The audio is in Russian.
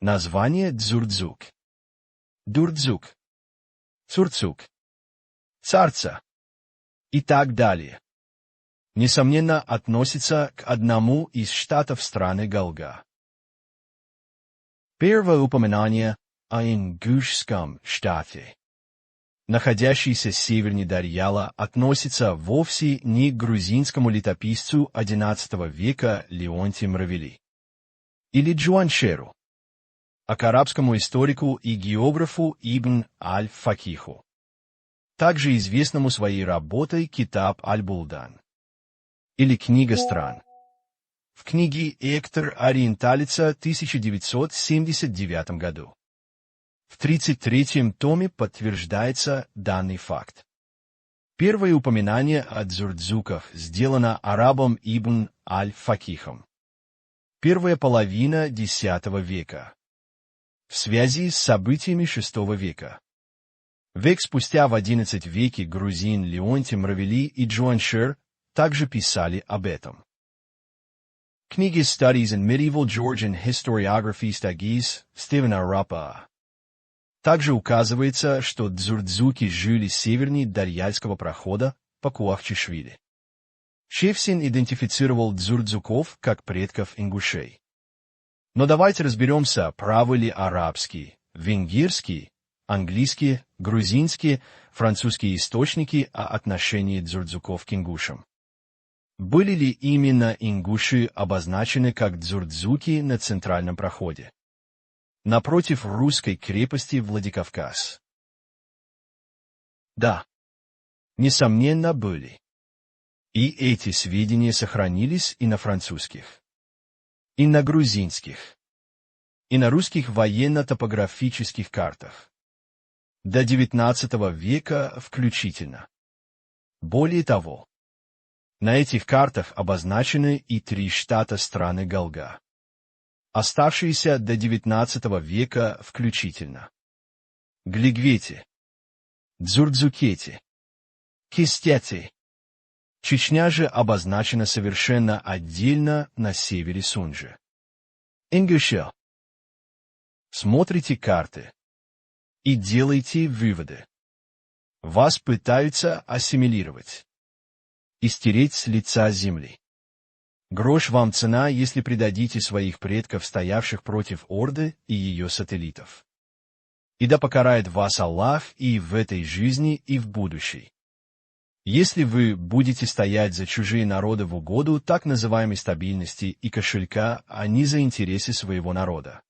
Название Дзурдзук. Дурдзук. Цурцук. Царца. И так далее. Несомненно, относится к одному из штатов страны Галга. Первое упоминание о Ингушском штате, находящийся севернее Дарьяла, относится вовсе не к грузинскому летописцу XI века Леонтию Мравели или Джуаншеру, а к арабскому историку и географу Ибн аль-Факиху, также известному своей работой Китаб аль-Булдан или Книга стран. В книге «Эктор Ориенталица» 1979 году. В 33-м томе подтверждается данный факт. Первое упоминание о дзурдзуках сделано арабом Ибн аль-Факихом. Первая половина X века. В связи с событиями VI века. Век спустя в XI веке грузин Леонтий Мравели и Джуаншер также писали об этом. Книги Studies in Medieval Georgian Historiography Stagis Стивена Раппа. Также указывается, что дзурдзуки жили севернее Дарьяльского прохода по Куахчишвили. Шевсин идентифицировал дзурдзуков как предков ингушей. Но давайте разберемся, правы ли арабские, венгерские, английские, грузинские, французские источники о отношении дзурдзуков к ингушам. Были ли именно ингуши обозначены как дзурдзуки на центральном проходе, напротив русской крепости Владикавказ? Да, несомненно, были. И эти сведения сохранились и на французских, и на грузинских, и на русских военно-топографических картах. До XIX века включительно. Более того, на этих картах обозначены и 3 штата страны Галга, оставшиеся до XIX века включительно. Глигвети, Дзурдзукети, Кистяти. Чечня же обозначена совершенно отдельно на севере Сунжи. Ингушел. Смотрите карты и делайте выводы. Вас пытаются ассимилировать и стереть с лица земли. Грош вам цена, если предадите своих предков, стоявших против Орды и ее сателлитов. И да покарает вас Аллах и в этой жизни, и в будущей. Если вы будете стоять за чужие народы в угоду так называемой стабильности и кошелька, а не за интересы своего народа.